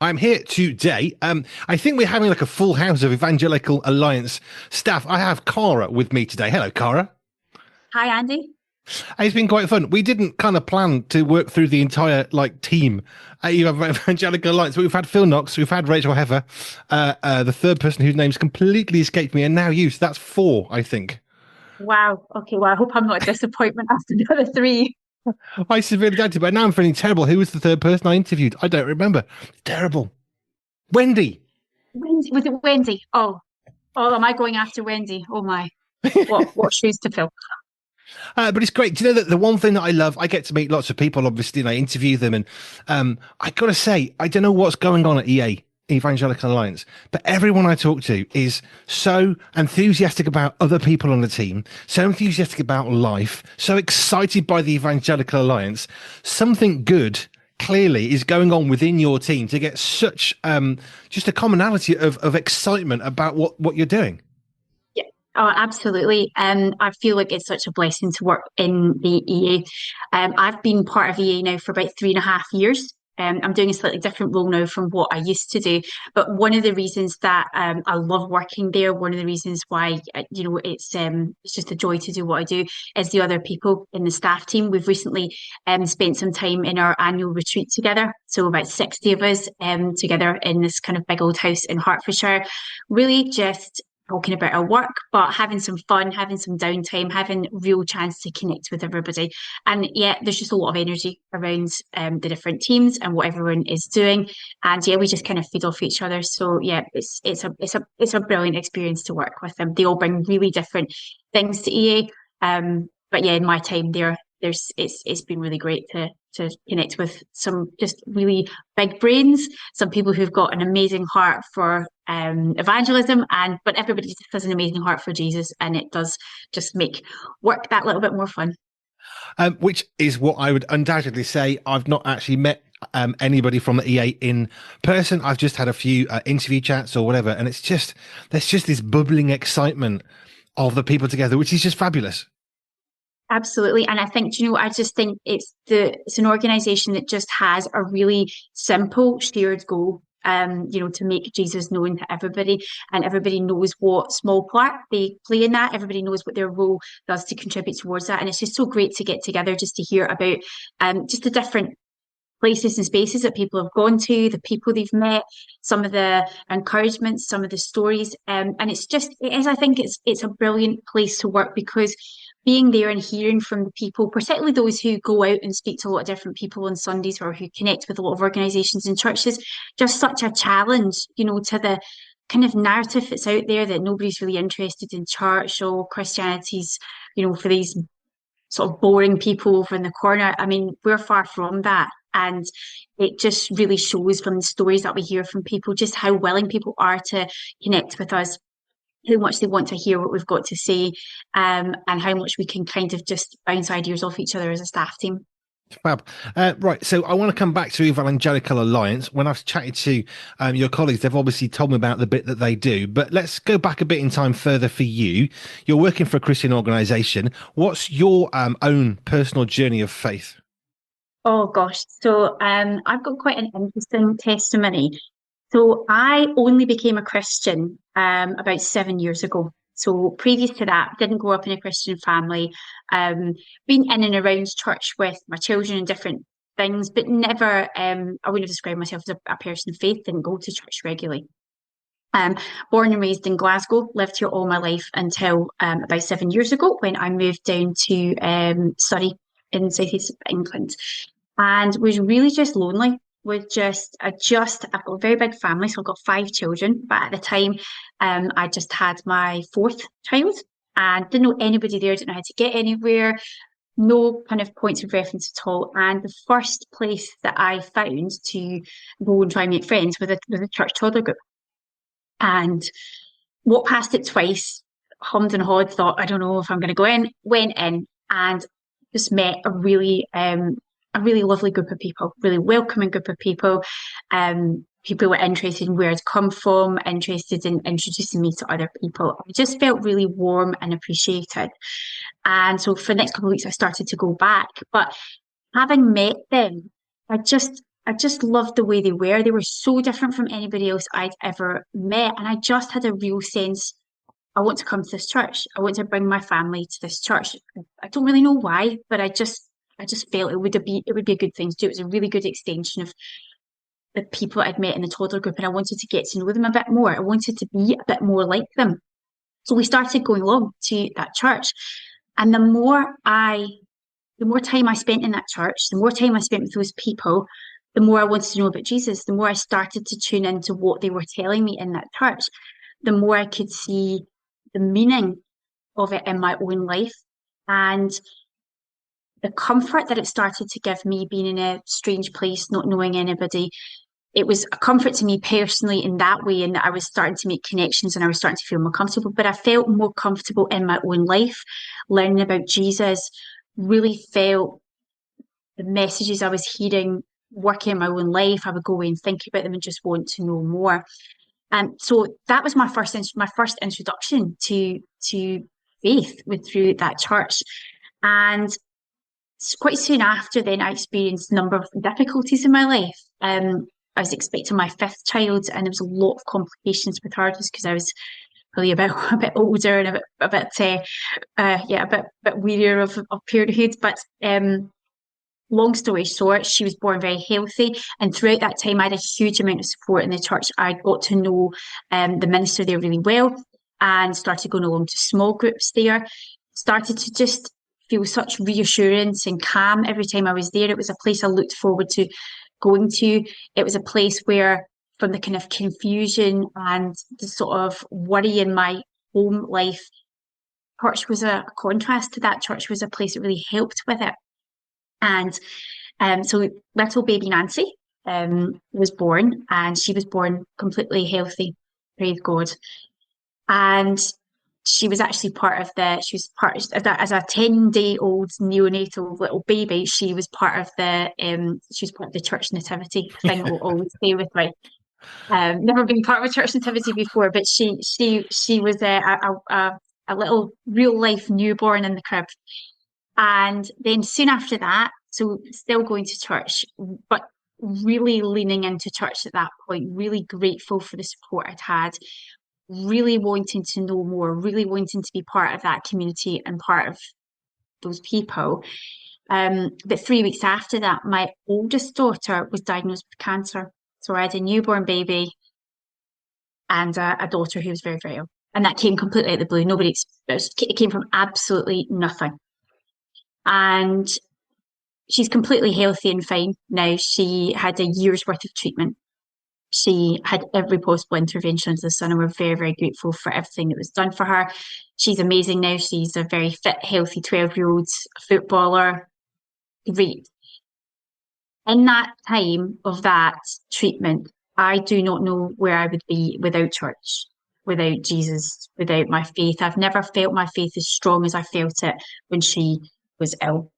I'm here today. I think we're having like a full house of Evangelical Alliance staff. I have Cara with me today. Hello, Cara. Hi, Andy. It's been quite fun. We didn't kind of plan to work through the entire team at Evangelical Alliance, but we've had Phil Knox, we've had Rachel Heather, the third person whose name's completely escaped me, and now you. So that's four, I think. Wow. Okay. Well, I hope I'm not a disappointment after the other three. I severely doubted, but now I'm feeling terrible. Who was the third person I interviewed? I don't remember. Terrible. Wendy. Wendy, was it Wendy? Oh, am I going after Wendy? Oh my. What shoes to fill? But it's great. Do you know that the one thing that I love, I get to meet lots of people, obviously, and I interview them. And I got to say, I don't know what's going on at EA, Evangelical Alliance, but everyone I talk to is so enthusiastic about other people on the team, so enthusiastic about life, so excited by the Evangelical Alliance. Something good clearly is going on within your team to get such just a commonality of excitement about what you're doing. Yeah. Oh, absolutely. I feel like it's such a blessing to work in the EA. I've been part of EA now for about 3.5 years. I'm doing a slightly different role now from what I used to do. But one of the reasons that I love working there, one of the reasons why it's just a joy to do what I do, is the other people in the staff team. We've recently spent some time in our annual retreat together, so about 60 of us together in this kind of big old house in Hertfordshire, really just talking about our work, but having some fun, having some downtime, having real chance to connect with everybody. And yeah, there's just a lot of energy around the different teams and what everyone is doing. And yeah, we just kind of feed off each other. So yeah, it's a brilliant experience to work with them. They all bring really different things to EA. But yeah, in my time there, it's been really great to connect with some just really big brains, some people who've got an amazing heart for evangelism, but everybody just has an amazing heart for Jesus, and it does just make work that little bit more fun. Which is what I would undoubtedly say. I've not actually met anybody from the EA in person. I've just had a few interview chats or whatever, and there's just this bubbling excitement of the people together, which is just fabulous. Absolutely. And I think, I just think it's an organization that just has a really simple shared goal. To make Jesus known to everybody, and everybody knows what small part they play in that. Everybody knows what their role does to contribute towards that. And it's just so great to get together just to hear about just the different places and spaces that people have gone to, the people they've met, some of the encouragements, some of the stories. And I think it's a brilliant place to work, because being there and hearing from the people, particularly those who go out and speak to a lot of different people on Sundays, or who connect with a lot of organisations and churches, just such a challenge, to the kind of narrative that's out there that nobody's really interested in church, or Christianity's, for these sort of boring people over in the corner. I mean, we're far from that. And it just really shows from the stories that we hear from people just how willing people are to connect with us, how much they want to hear what we've got to say, and how much we can kind of just bounce ideas off each other as a staff team. Fab. Right. So I want to come back to Evangelical Alliance. When I've chatted to your colleagues, they've obviously told me about the bit that they do. But let's go back a bit in time further for you. You're working for a Christian organisation. What's your own personal journey of faith? Oh gosh. So I've got quite an interesting testimony. So I only became a Christian about 7 years ago. So previous to that, didn't grow up in a Christian family. Been in and around church with my children and different things, but never. I wouldn't have described myself as a person of faith. Didn't go to church regularly. Born and raised in Glasgow, lived here all my life until about 7 years ago, when I moved down to Surrey in southeast England, and was really just lonely. I've got a very big family, so I've got 5 children. But at the time, I just had my fourth child, and didn't know anybody there, didn't know how to get anywhere, no kind of points of reference at all. And the first place that I found to go and try and make friends was a church toddler group. And walked past it twice, hummed and hawed, thought, I don't know if I'm going to go in, went in, and just met a really lovely group of people, really welcoming group of people. People were interested in where I'd come from, interested in introducing me to other people. I just felt really warm and appreciated. And so for the next couple of weeks, I started to go back. But having met them, I just loved the way they were. They were so different from anybody else I'd ever met. And I just had a real sense, I want to come to this church. I want to bring my family to this church. I don't really know why, but I just felt it would be a good thing to do. It was a really good extension of the people I'd met in the toddler group, and I wanted to get to know them a bit more. I wanted to be a bit more like them. So we started going along to that church. And the more time I spent in that church, the more time I spent with those people, the more I wanted to know about Jesus, the more I started to tune into what they were telling me in that church, the more I could see the meaning of it in my own life. And the comfort that it started to give me being in a strange place, not knowing anybody, it was a comfort to me personally in that way, and that I was starting to make connections and I was starting to feel more comfortable. But I felt more comfortable in my own life, learning about Jesus, really felt the messages I was hearing working in my own life. I would go away and think about them and just want to know more. And so that was my first introduction to faith with through that church. And quite soon after, then I experienced a number of difficulties in my life. I was expecting my fifth child, and there was a lot of complications with her just because I was probably a bit older and a bit wearier of parenthood. But long story short, she was born very healthy, and throughout that time, I had a huge amount of support in the church. I got to know the minister there really well, and started going along to small groups there. Started to just feel such reassurance and calm every time I was there. It was a place I looked forward to going to. It was a place where, from the kind of confusion and the sort of worry in my home life, church was a contrast to that. Church was a place that really helped with it. And so little baby Nancy was born, and she was born completely healthy, praise God. And she was actually as a 10-day-old neonatal little baby, she was part of the church nativity thing that will always stay with me. Never been part of a church nativity before, but she was a little real life newborn in the crib. And then soon after that, so still going to church, but really leaning into church at that point, really grateful for the support I'd had, really wanting to know more, really wanting to be part of that community and part of those people. But 3 weeks after that, my oldest daughter was diagnosed with cancer. So I had a newborn baby and a daughter who was very, very ill. And that came completely out of the blue. It came from absolutely nothing. And she's completely healthy and fine now. She had a year's worth of treatment. She had every possible intervention under the sun, and we're very, very grateful for everything that was done for her. She's amazing now. She's a very fit, healthy 12-year-old footballer. Great. In that time of that treatment, I do not know where I would be without church, without Jesus, without my faith. I've never felt my faith as strong as I felt it when she was ill.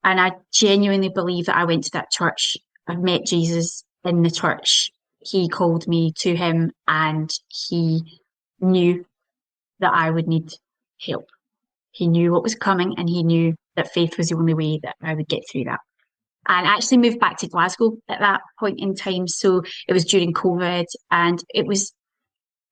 And I genuinely believe that I went to that church. I met Jesus in the church. He called me to him, and he knew that I would need help. He knew what was coming, and he knew that faith was the only way that I would get through that. And I actually moved back to Glasgow at that point in time. So it was during COVID, and it was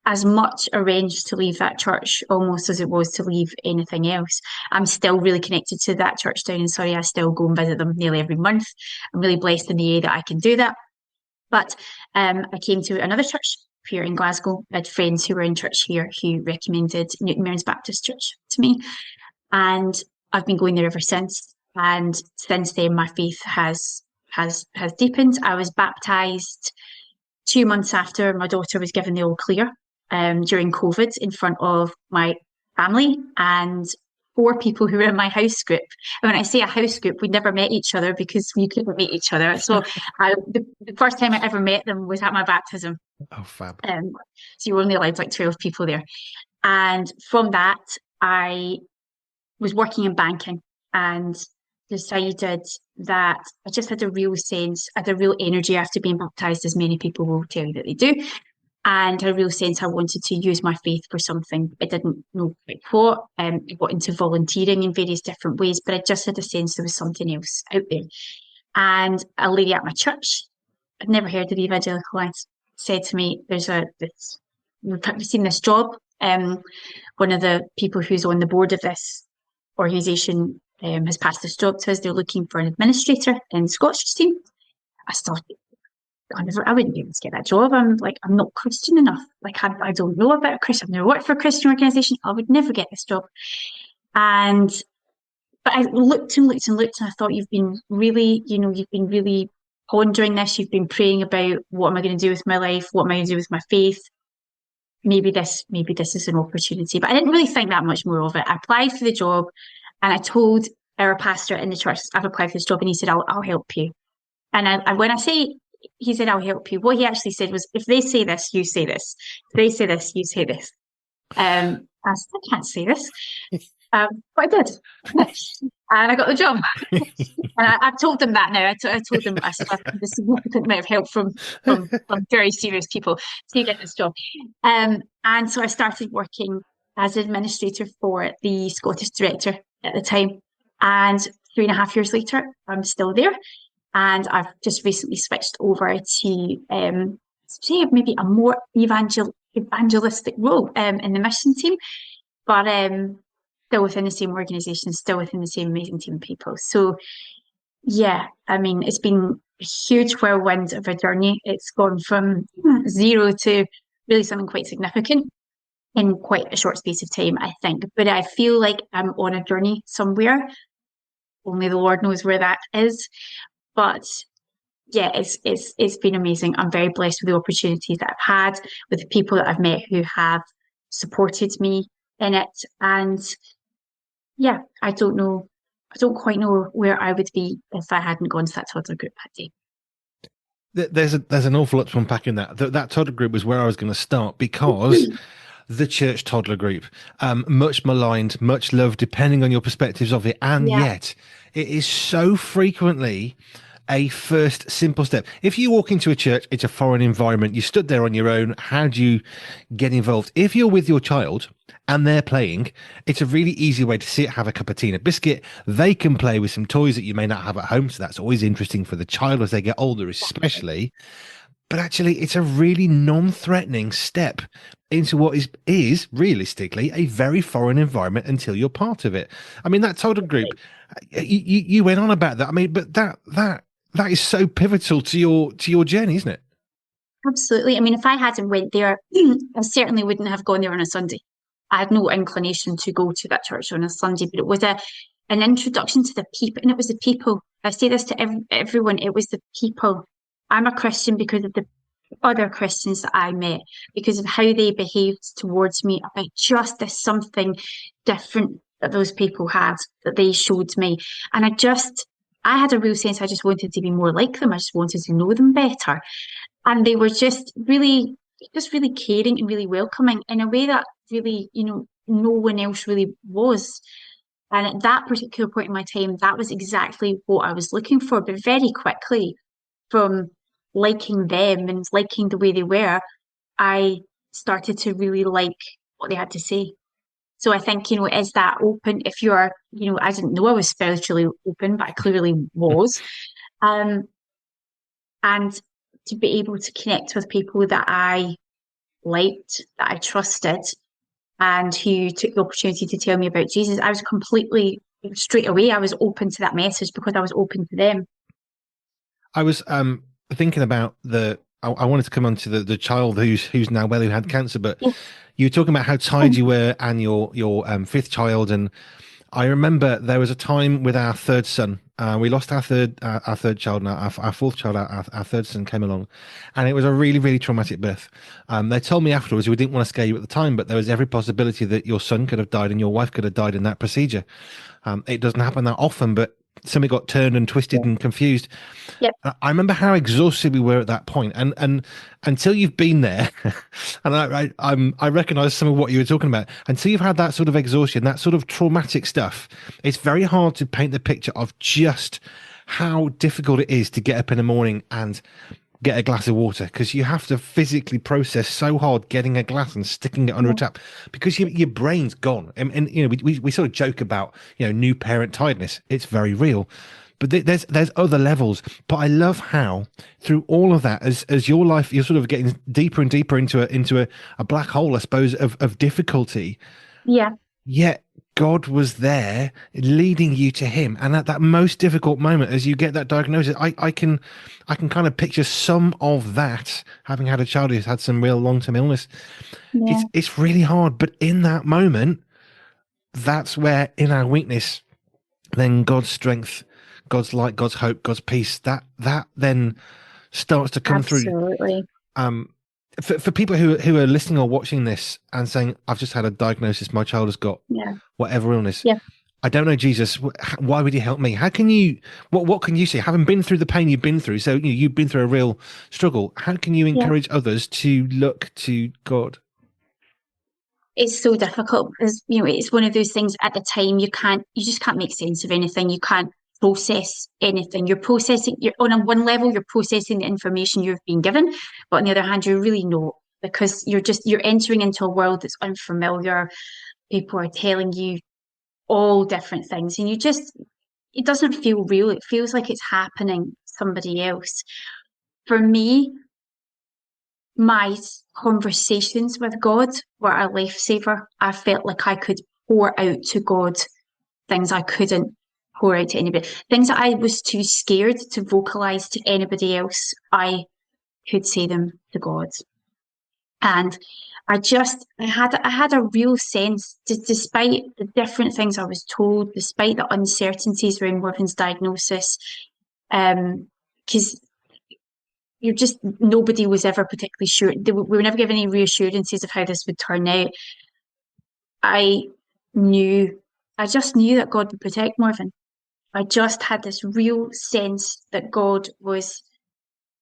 as much arranged to leave that church almost as it was to leave anything else. I'm still really connected to that church down in Surrey. I still go and visit them nearly every month. I'm really blessed in the way that I can do that. But I came to another church here in Glasgow. I had friends who were in church here who recommended Newton Mearns Baptist Church to me. And I've been going there ever since. And since then, my faith has deepened. I was baptised 2 months after my daughter was given the all clear during COVID in front of my family and 4 people who were in my house group. And when I say a house group, we never met each other because we couldn't meet each other. So the first time I ever met them was at my baptism. Oh, fab. So you were only allowed like 12 people there. And from that, I was working in banking and decided that I just had a real sense, I had a real energy after being baptised, as many people will tell you that they do. And a real sense I wanted to use my faith for something. I didn't know quite what. I got into volunteering in various different ways, but I just had a sense there was something else out there. And a lady at my church I'd never heard of the Evangelical Alliance, said to me, we've seen this job. One of the people who's on the board of this organisation has passed this job to us. They're looking for an administrator in the Scottish team. I thought, I wouldn't be able to get that job. I'm not Christian enough. Like, I don't know about a Christian. I've never worked for a Christian organisation. I would never get this job. But I looked and looked and looked, and I thought, you've been really pondering this. You've been praying about, what am I going to do with my life? What am I going to do with my faith? Maybe this is an opportunity. But I didn't really think that much more of it. I applied for the job, and I told our pastor in the church, I've applied for this job, and he said, I'll help you. And when I say he said, I'll help you, what he actually said was, if they say this, you say this. If they say this, you say this. I said, I can't say this. But I did. And I got the job. And I've told them that now. I told them I said, I've a significant amount of help from very serious people to get this job. And so I started working as administrator for the Scottish director at the time. And 3.5 years later, I'm still there. And I've just recently switched over to say maybe a more evangelistic role in the mission team, but still within the same organisation, still within the same amazing team of people. So yeah, I mean, it's been a huge whirlwind of a journey. It's gone from zero to really something quite significant in quite a short space of time, I think. But I feel like I'm on a journey somewhere. Only the Lord knows where that is. But yeah, it's been amazing. I'm very blessed with the opportunities that I've had, with the people that I've met who have supported me in it. And yeah, I don't quite know where I would be if I hadn't gone to that toddler group that day. There's an awful lot to unpack in that. That toddler group was where I was going to start, because the church toddler group, much maligned, much loved, depending on your perspectives of it, and yet it is so frequently a first simple step. If you walk into a church, it's a foreign environment. You stood there on your own. How do you get involved? If you're with your child and they're playing, it's a really easy way to sit, have a cup of tea and a biscuit. They can play with some toys that you may not have at home. So that's always interesting for the child as they get older, especially. But actually, it's a really non-threatening step into what is realistically a very foreign environment until you're part of it. I mean, that toddler group, you went on about that. I mean, but that is so pivotal to your journey, isn't it? Absolutely. I mean, if I hadn't went there, I certainly wouldn't have gone there on a Sunday. I had no inclination to go to that church on a Sunday, but it was an introduction to the people, and it was the people. I say this to everyone. It was the people. I'm a Christian because of the other Christians that I met, because of how they behaved towards me, about just this something different that those people had, that they showed me. And I had a real sense I just wanted to be more like them. I just wanted to know them better. And they were just really caring and really welcoming in a way that really, no one else really was. And at that particular point in my time, that was exactly what I was looking for. But very quickly, from liking them and liking the way they were, I started to really like what they had to say. So I think, is that open? If you're, I didn't know I was spiritually open, but I clearly was. And to be able to connect with people that I liked, that I trusted, and who took the opportunity to tell me about Jesus, I was completely, straight away, I was open to that message because I was open to them. I was thinking about I wanted to come on to the child who's now well, who had cancer, but you were talking about how tired you were and your fifth child. And I remember there was a time with our third son. We lost our third child, and our fourth child, our third son came along, and it was a really, really traumatic birth. They told me afterwards, we didn't want to scare you at the time, but there was every possibility that your son could have died and your wife could have died in that procedure. It doesn't happen that often, but somebody got turned and twisted and confused. Yep. I remember how exhausted we were at that point, and until you've been there, and I recognize some of what you were talking about. Until you've had that sort of exhaustion, that sort of traumatic stuff, it's very hard to paint the picture of just how difficult it is to get up in the morning and get a glass of water, because you have to physically process so hard getting a glass and sticking it under a tap, because your brain's gone. And we sort of joke about new parent tiredness. It's very real. But there's other levels. But I love how through all of that, as your life, you're sort of getting deeper and deeper into a black hole, I suppose, of difficulty. Yeah, Yet God was there leading you to him. And at that most difficult moment, as you get that diagnosis, I can kind of picture some of that, having had a child who's had some real long-term illness. yeah, It's really hard. But in that moment, that's where in our weakness, then God's strength, God's light, God's hope, God's peace, that then starts to come through. absolutely. Um, for people who are listening or watching this and saying, "I've just had a diagnosis, my child has got Yeah, whatever illness. yeah, I don't know Jesus. Why would you help me? How can you? What can you say? Having been through the pain you've been through, so you've been through a real struggle. How can you yeah. encourage others to look to God?" It's so difficult because, it's one of those things at the time you just can't make sense of anything. You can't process anything. You're on a one level, you're processing the information you've been given, but on the other hand, you're really not, because you're entering into a world that's unfamiliar. People are telling you all different things, and it doesn't feel real. It feels like it's happening to somebody else. For me, my conversations with God were a lifesaver. I felt like I could pour out to God things I couldn't pour out to anybody, things that I was too scared to vocalize to anybody else. I could say them to God. And I had a real sense, despite the different things I was told, despite the uncertainties around Morven's diagnosis, because nobody was ever particularly sure. We were never given any reassurances of how this would turn out. I knew, I just knew that God would protect Morven. I just had this real sense that God was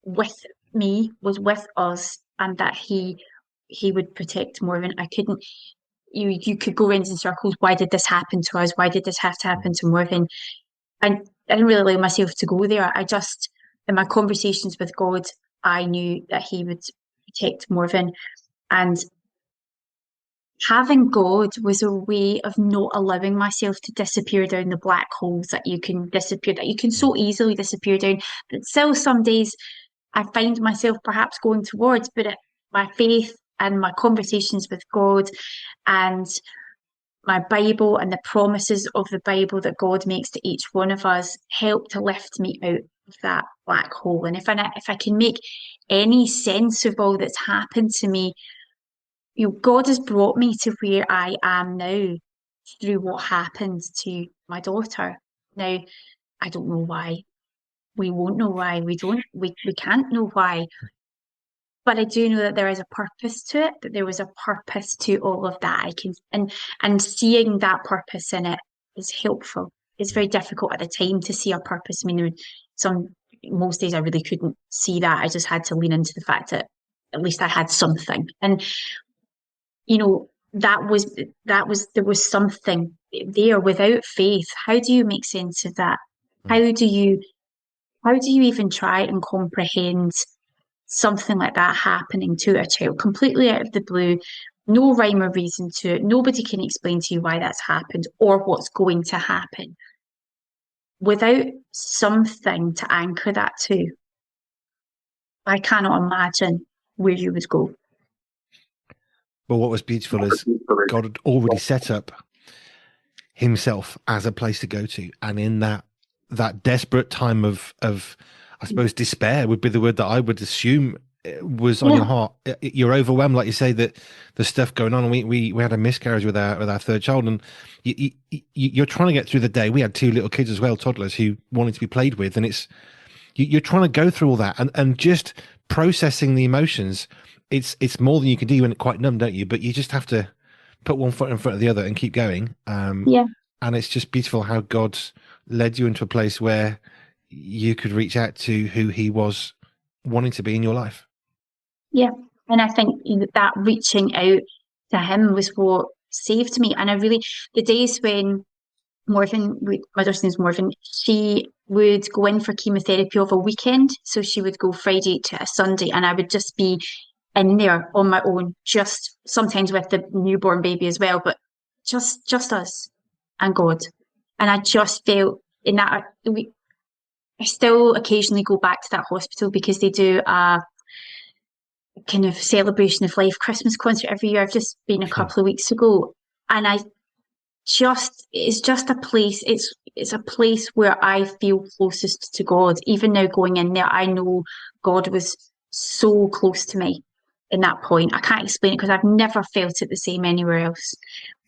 with me, was with us, and that he would protect Morven. I couldn't. You could go round in circles. Why did this happen to us? Why did this have to happen to Morven? And I didn't really allow myself to go there. I just, in my conversations with God, I knew that he would protect Morven. And having God was a way of not allowing myself to disappear down the black holes that you can disappear, that you can so easily disappear down. But still, some days I find myself perhaps going towards, but my faith and my conversations with God and my Bible and the promises of the Bible that God makes to each one of us help to lift me out of that black hole. And if I can make any sense of all that's happened to me, God has brought me to where I am now through what happened to my daughter. Now, I don't know why. We won't know why. We can't know why. But I do know that there is a purpose to it, that there was a purpose to all of that. And seeing that purpose in it is helpful. It's very difficult at the time to see a purpose. I mean, most days I really couldn't see that. I just had to lean into the fact that at least I had something. And there was something there. Without faith, how do you make sense of that? How do you even try and comprehend something like that happening to a child completely out of the blue, no rhyme or reason to it? Nobody can explain to you why that's happened or what's going to happen. Without something to anchor that to, I cannot imagine where you would go. But what was beautiful is God had already set up himself as a place to go to, and in that desperate time of I suppose despair would be the word that I would assume was on your heart. You're overwhelmed, like you say, that the stuff going on. And we had a miscarriage with our third child, and you're trying to get through the day. We had two little kids as well, toddlers, who wanted to be played with, and you're trying to go through all that and just processing the emotions. It's more than you can do when it's quite numb, don't you? But you just have to put one foot in front of the other and keep going. Yeah. And it's just beautiful how God led you into a place where you could reach out to who he was wanting to be in your life. Yeah. And I think that reaching out to him was what saved me. And the days when Morven, my daughter's name's Morven, she would go in for chemotherapy of a weekend. So she would go Friday to a Sunday, and I would just be in there on my own, just sometimes with the newborn baby as well, but just us and God. And I just felt in that I still occasionally go back to that hospital because they do a kind of celebration of life Christmas concert every year. I've just been a Sure. couple of weeks ago, and it's just a place. It's a place where I feel closest to God. Even now going in there, I know God was so close to me in that point. I can't explain it because I've never felt it the same anywhere else.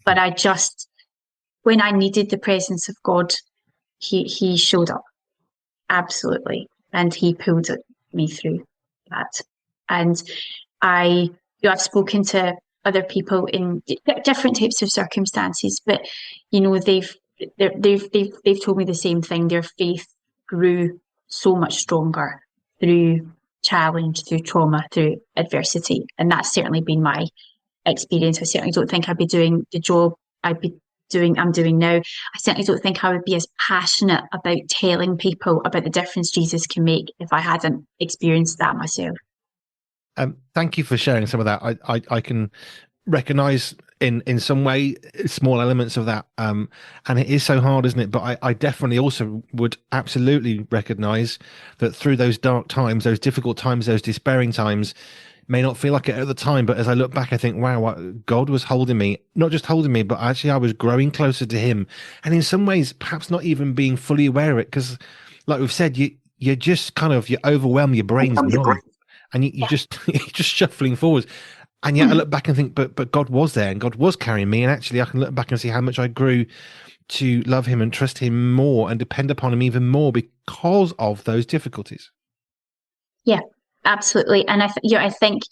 But I just, when I needed the presence of God, he showed up absolutely, and he pulled me through that. And I, I've spoken to other people in different types of circumstances, but they've they've told me the same thing. Their faith grew so much stronger through challenge, through trauma, through adversity, and that's certainly been my experience. I certainly don't think I'd be doing the job I'm doing now. I certainly don't think I would be as passionate about telling people about the difference Jesus can make if I hadn't experienced that myself. Thank you for sharing some of that. I can recognize in some way small elements of that, and it is so hard, isn't it? But I definitely also would absolutely recognize that through those dark times, those difficult times, those despairing times, may not feel like it at the time, but as I look back, I think, wow, God was holding me, not just holding me, but actually I was growing closer to him, and in some ways perhaps not even being fully aware of it, because like we've said, you're just kind of, you overwhelm, your brain's numb, and you just you're just shuffling forwards. And yet I look back and think, but God was there and God was carrying me. And actually I can look back and see how much I grew to love him and trust him more and depend upon him even more because of those difficulties. Yeah, absolutely. And I think,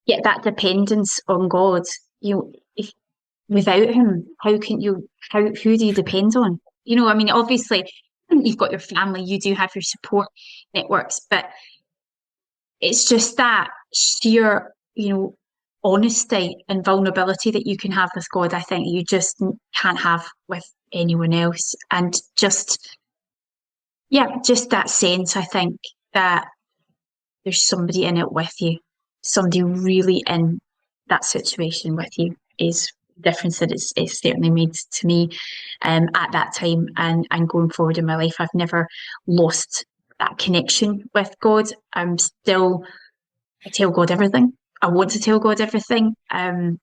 yeah, that dependence on God, if without him, who do you depend on? I mean, obviously you've got your family, you do have your support networks, but it's just that sheer, honesty and vulnerability that you can have with God. I think you just can't have with anyone else. And just, yeah, just that sense, I think, that there's somebody in it with you, somebody really in that situation with you is the difference that it's certainly made to me at that time and going forward in my life. I've never lost that connection with God. I tell God everything. I want to tell God everything. The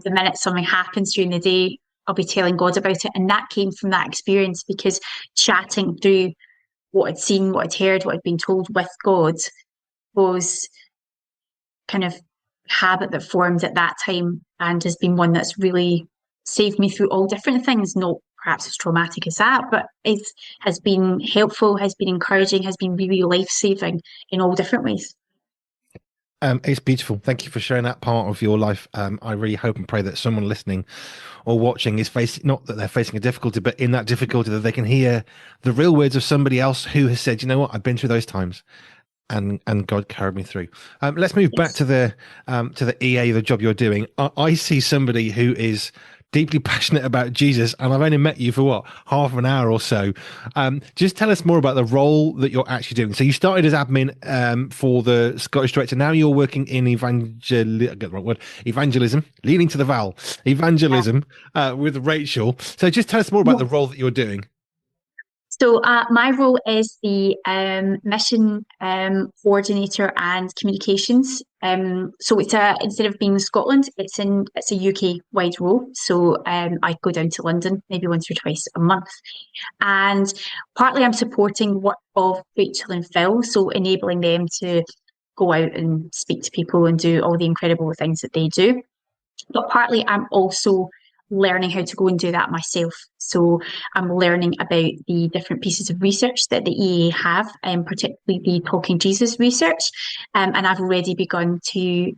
minute something happens during the day, I'll be telling God about it. And that came from that experience because chatting through what I'd seen, what I'd heard, what I'd been told with God was kind of habit that formed at that time and has been one that's really saved me through all different things, not perhaps as traumatic as that, but it has been helpful, has been encouraging, has been really life-saving in all different ways. It's beautiful. Thank you for sharing that part of your life. I really hope and pray that someone listening or watching is facing, not that they're facing a difficulty, but in that difficulty that they can hear the real words of somebody else who has said, you know what, I've been through those times. And God carried me through. Let's move back Yes. to the EA, the job you're doing. I see somebody who is deeply passionate about Jesus, and I've only met you for what, half an hour or so. Just tell us more about the role that you're actually doing. So you started as admin for the Scottish Director. Now you're working in get the wrong word, evangelism, leading to the vowel, evangelism with Rachel. So just tell us more about Yeah. the role that you're doing. So my role is the mission coordinator and communications. So instead of being in Scotland, it's a UK wide role. So I go down to London maybe once or twice a month, and partly I'm supporting work of Rachel and Phil, so enabling them to go out and speak to people and do all the incredible things that they do. But partly I'm also learning how to go and do that myself. So I'm learning about the different pieces of research that the EA have, particularly the Talking Jesus research. And I've already begun to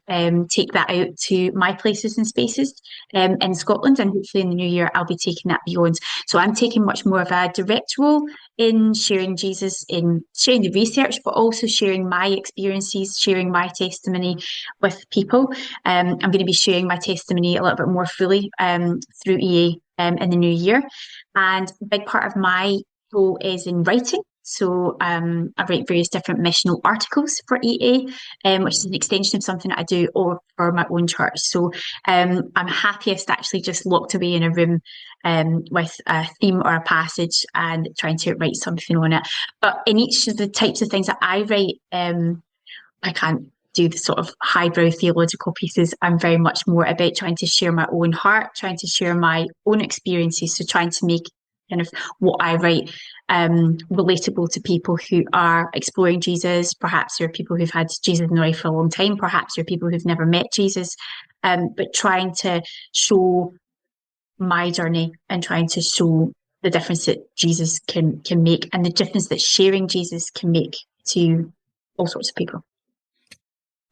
take that out to my places and spaces in Scotland. And hopefully in the new year, I'll be taking that beyond. So I'm taking much more of a direct role in sharing Jesus, in sharing the research, but also sharing my experiences, sharing my testimony with people. I'm going to be sharing my testimony a little bit more fully through EA in the new year. And a big part of my role is in writing. So I write various different missional articles for EA, which is an extension of something that I do or for my own church. So I'm happiest actually just locked away in a room with a theme or a passage and trying to write something on it. But in each of the types of things that I write, I can't do the sort of highbrow theological pieces. I'm very much more about trying to share my own heart, trying to share my own experiences. So trying to make kind of what I write relatable to people who are exploring Jesus. Perhaps there are people who've had Jesus in their life for a long time. Perhaps there are people who've never met Jesus. But trying to show my journey and trying to show the difference that Jesus can make and the difference that sharing Jesus can make to all sorts of people.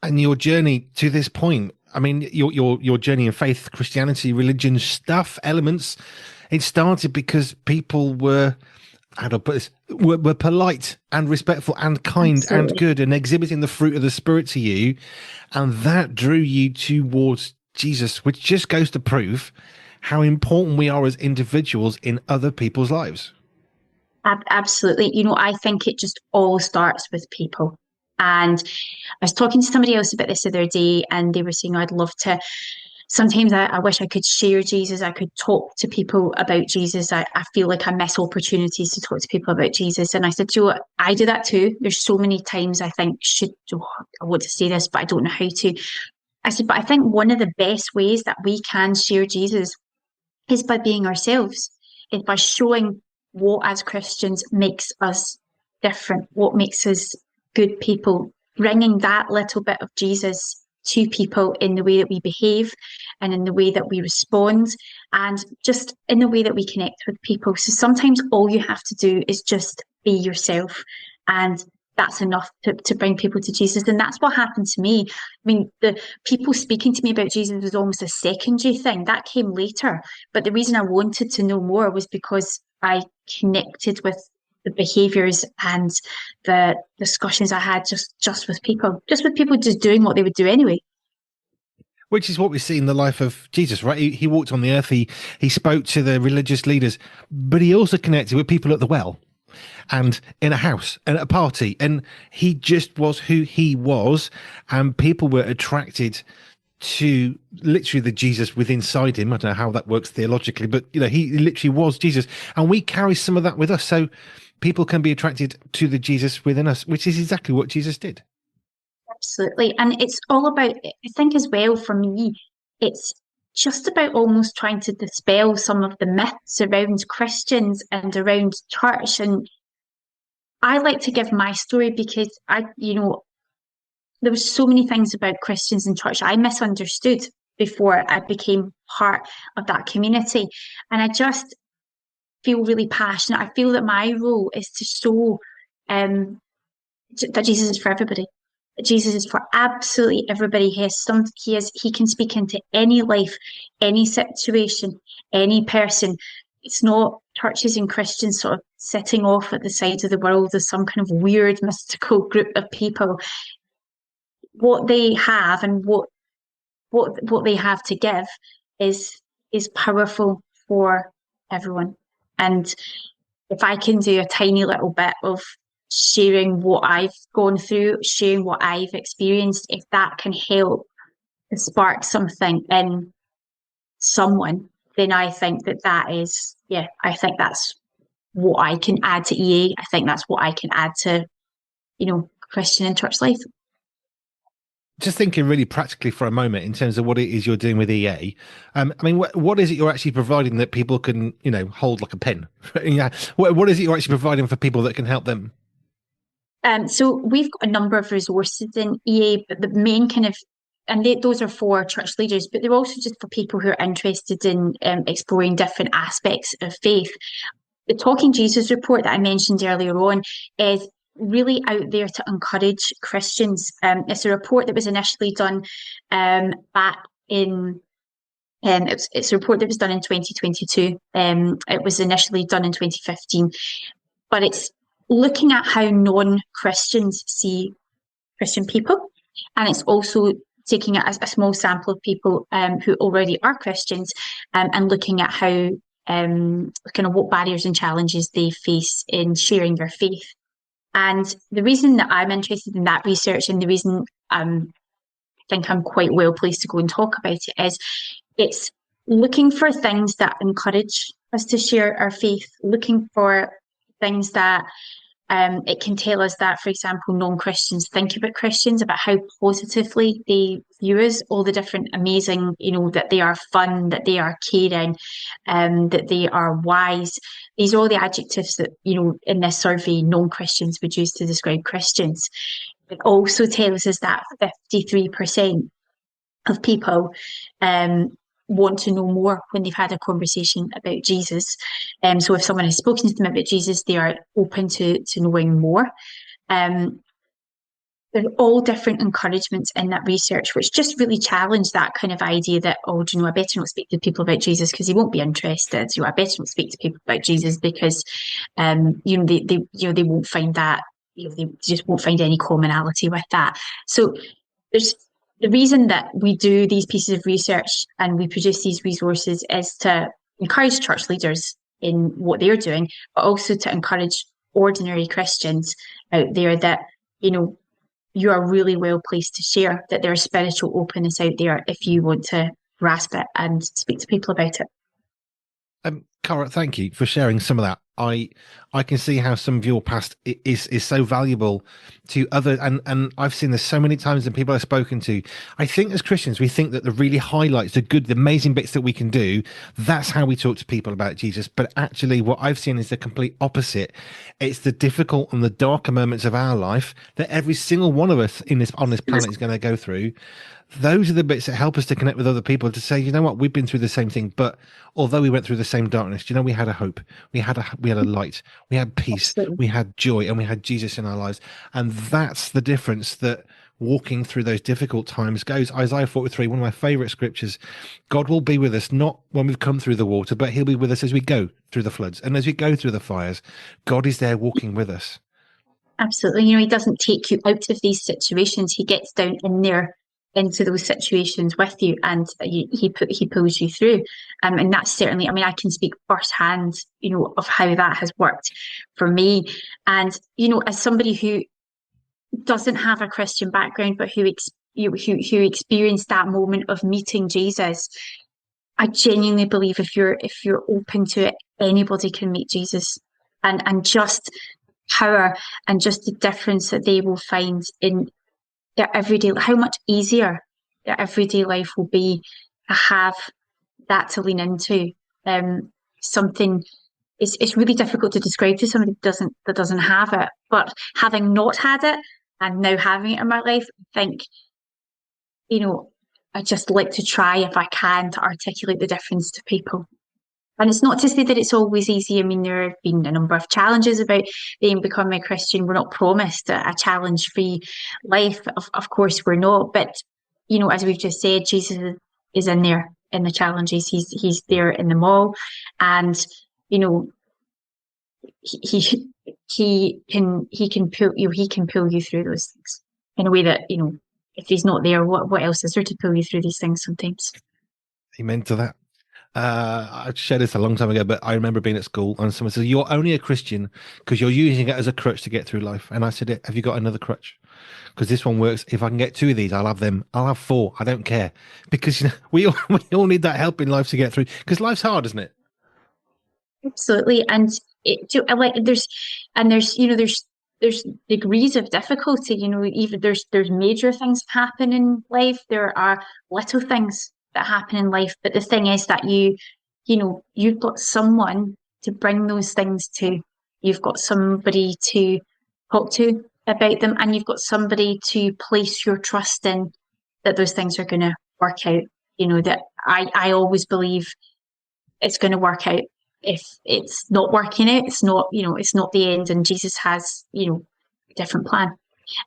And your journey to this point, I mean, your journey in faith, Christianity, religion, stuff, elements, it started because people were, how do I put this, were polite and respectful and kind Absolutely. and good and exhibiting the fruit of the Spirit to you. And that drew you towards Jesus, which just goes to prove how important we are as individuals in other people's lives. Absolutely. You know, I think it just all starts with people. And I was talking to somebody else about this the other day, and they were saying, I'd love to. Sometimes I wish I could share Jesus. I could talk to people about Jesus. I feel like I miss opportunities to talk to people about Jesus. And I said, you know what? I do that too. There's so many times I think, I want to say this, but I don't know how to. I said, but I think one of the best ways that we can share Jesus is by being ourselves, is by showing what as Christians makes us different, what makes us good people, bringing that little bit of Jesus to people in the way that we behave and in the way that we respond and just in the way that we connect with people. So sometimes all you have to do is just be yourself, and that's enough to bring people to Jesus. And that's what happened to me. I mean, the people speaking to me about Jesus was almost a secondary thing. That came later. But the reason I wanted to know more was because I connected with the behaviours and the discussions I had just with people just doing what they would do anyway. Which is what we see in the life of Jesus, right? He walked on the earth, he spoke to the religious leaders, but he also connected with people at the well and in a house and at a party. And he just was who he was. And people were attracted to literally the Jesus within inside him. I don't know how that works theologically, but you know, he literally was Jesus. And we carry some of that with us. So people can be attracted to the Jesus within us, which is exactly what Jesus did. Absolutely. And it's all about, I think as well, for me, it's just about almost trying to dispel some of the myths around Christians and around church. And I like to give my story because there was so many things about Christians and church I misunderstood before I became part of that community. And I just feel really passionate. I feel that my role is to show that Jesus is for everybody. That Jesus is for absolutely everybody. He can speak into any life, any situation, any person. It's not churches and Christians sort of sitting off at the side of the world as some kind of weird mystical group of people. What they have and what they have to give is powerful for everyone. And if I can do a tiny little bit of sharing what I've gone through, sharing what I've experienced, if that can help to spark something in someone, then I think I think that's what I can add to EA. I think that's what I can add to, Christian and church life. Just thinking really practically for a moment in terms of what it is you're doing with EA. I mean, what is it you're actually providing that people can, hold like a pen? Yeah. What is it you're actually providing for people that can help them? So we've got a number of resources in EA, but the main those are for church leaders, but they're also just for people who are interested in exploring different aspects of faith. The Talking Jesus report that I mentioned earlier on is really out there to encourage Christians. It's a report that was initially done back in it's a report that was done in 2022. It was initially done in 2015, but it's looking at how non-Christians see Christian people, and it's also taking a small sample of people who already are Christians and looking at how kind of what barriers and challenges they face in sharing their faith And the reason that I'm interested in that research, and the reason I think I'm quite well placed to go and talk about it, is it's looking for things that encourage us to share our faith, looking for things that it can tell us that, for example, non-Christians think about Christians, about how positively they view us, all the different amazing, that they are fun, that they are caring, that they are wise. These are all the adjectives that, in this survey, non-Christians would use to describe Christians. It also tells us that 53% of people want to know more when they've had a conversation about Jesus. So if someone has spoken to them about Jesus, they are open to knowing more. There's all different encouragements in that research, which just really challenge that kind of idea that, oh, do you know, I better not speak to people about Jesus because he won't be interested. I better not speak to people about Jesus because, they won't find that, they just won't find any commonality with that. So there's the reason that we do these pieces of research and we produce these resources is to encourage church leaders in what they're doing, but also to encourage ordinary Christians out there that, you are really well placed to share, that there's spiritual openness out there if you want to grasp it and speak to people about it. Cara, thank you for sharing some of that. I can see how some of your past is so valuable to others, and I've seen this so many times in people I've spoken to. I think as Christians, we think that the really highlights, the good, the amazing bits that we can do, that's how we talk to people about Jesus. But actually, what I've seen is the complete opposite. It's the difficult and the darker moments of our life that every single one of us on this planet is going to go through. Those are the bits that help us to connect with other people, to say, you know what, we've been through the same thing, but although we went through the same darkness, we had a hope, we had a light, we had peace, Absolutely. we had joy, and we had Jesus in our lives. And that's the difference that walking through those difficult times goes. Isaiah 43, one of my favorite scriptures. God will be with us, not when we've come through the water, but he'll be with us as we go through the floods. And as we go through the fires, God is there walking with us. Absolutely. He doesn't take you out of these situations. He gets down in there into those situations with you, and he pulls you through. And that's certainly, I can speak firsthand, of how that has worked for me. And, as somebody who doesn't have a Christian background, but who experienced that moment of meeting Jesus, I genuinely believe if you're open to it, anybody can meet Jesus, and just power and just the difference that they will find in their everyday, how much easier their everyday life will be to have that to lean into. Something it's really difficult to describe to somebody that doesn't have it, but having not had it and now having it in my life, I think, I just like to try if I can to articulate the difference to people. And it's not to say that it's always easy. There have been a number of challenges about becoming a Christian. We're not promised a challenge-free life. Of course, we're not. But, as we've just said, Jesus is in there in the challenges. He's there in them all. And, he can pull you through those things in a way that, if he's not there, what else is there to pull you through these things sometimes? Amen to that. I shared this a long time ago, but I remember being at school and someone said, "You're only a Christian because you're using it as a crutch to get through life." And I said, "Have you got another crutch? Because this one works. If I can get two of these, I'll have them. I'll have four. I don't care." Because we all need that help in life to get through. Because life's hard, isn't it? Absolutely, and there's degrees of difficulty. Even there's major things that happen in life. There are little things that happen in life, but the thing is that you've got someone to bring those things to. You've got somebody to talk to about them, and you've got somebody to place your trust in that those things are going to work out. That I always believe it's going to work out. If it's not working out, it's not the end, and Jesus has a different plan.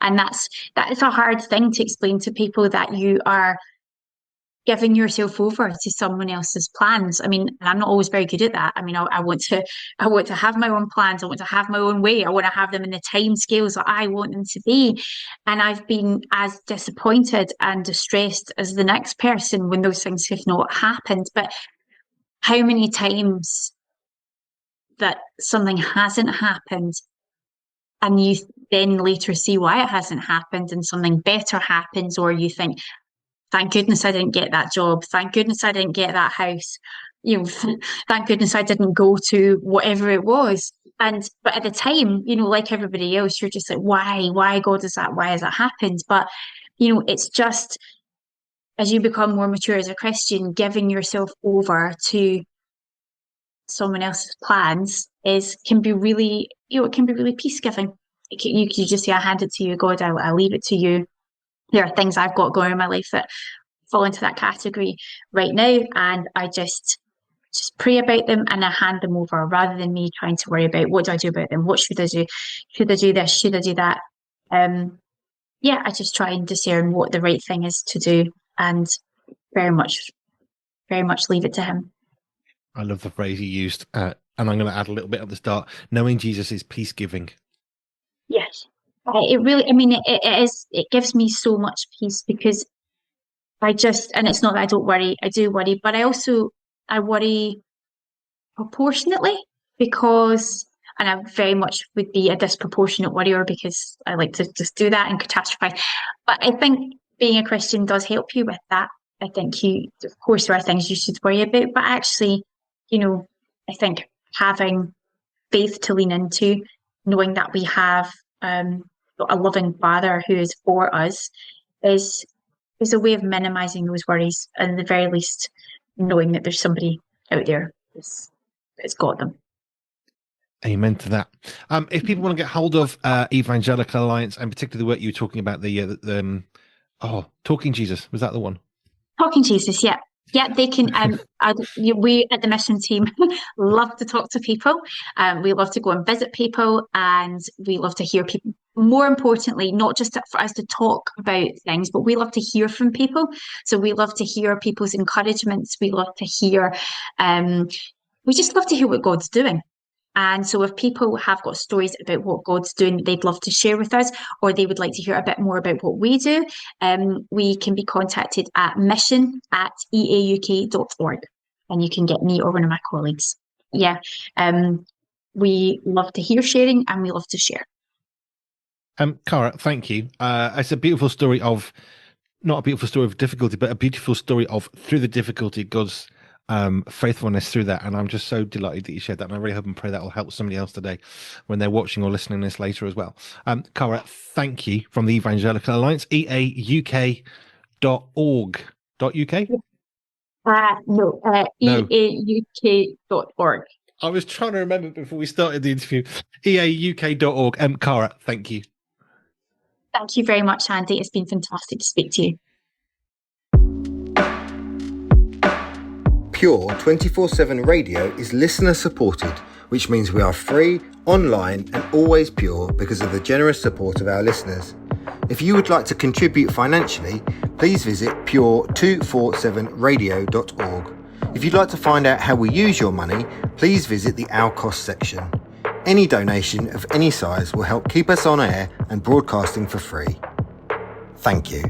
And that is a hard thing to explain to people, that you are giving yourself over to someone else's plans. And I'm not always very good at that. I want to have my own plans. I want to have my own way. I want to have them in the time scales that I want them to be. And I've been as disappointed and distressed as the next person when those things have not happened. But how many times that something hasn't happened and then later see why it hasn't happened and something better happens, or you think, thank goodness I didn't get that job. Thank goodness I didn't get that house. Thank goodness I didn't go to whatever it was. But at the time, like everybody else, you're just like, why God is that? Why has that happened? But, it's just as you become more mature as a Christian, giving yourself over to someone else's plans can be really, it can be really peace giving. You just say, I hand it to you, God, I leave it to you. There are things I've got going in my life that fall into that category right now, and I just pray about them and I hand them over, rather than me trying to worry about what do I do about them, what should I do, should I do this, should I do that. I just try and discern what the right thing is to do, and very much leave it to him. I love the phrase you used, and I'm going to add a little bit at the start. Knowing Jesus is peace giving. Yes, it really. I mean, it is. It gives me so much peace, because and it's not that I don't worry. I do worry, but I worry proportionately, because, and I very much would be a disproportionate worrier, because I like to just do that and catastrophize. But I think being a Christian does help you with that. I think of course, there are things you should worry about, but actually, I think having faith to lean into, knowing that we have a loving Father who is for us, is a way of minimizing those worries, and at the very least, knowing that there's somebody out there that's got them. Amen to that. If people want to get hold of Evangelical Alliance, and particularly the work you were talking about, the Talking Jesus, was that the one? Talking Jesus, yeah. Yeah, they can. We at the mission team love to talk to people. We love to go and visit people, and we love to hear people. More importantly, not just for us to talk about things, but we love to hear from people. So we love to hear people's encouragements. We love to hear. We just love to hear what God's doing. And so if people have got stories about what God's doing that they'd love to share with us, or they would like to hear a bit more about what we do, we can be contacted at mission@eauk.org, and you can get me or one of my colleagues. Yeah. We love to hear sharing, and we love to share. Cara, thank you. It's a beautiful story of, not a beautiful story of difficulty, but a beautiful story of, through the difficulty, God's faithfulness through that. And I'm just so delighted that you shared that. And I really hope and pray that will help somebody else today when they're watching or listening to this later as well. Cara, thank you, from the Evangelical Alliance, eauk.org. .uk? No, eauk.org. I was trying to remember before we started the interview. eauk.org. Cara, thank you. Thank you very much, Andy. It's been fantastic to speak to you. Pure 24/7 radio is listener supported, which means we are free, online and always pure because of the generous support of our listeners. If you would like to contribute financially, please visit pure247radio.org. If you'd like to find out how we use your money, please visit the Our Cost section. Any donation of any size will help keep us on air and broadcasting for free. Thank you.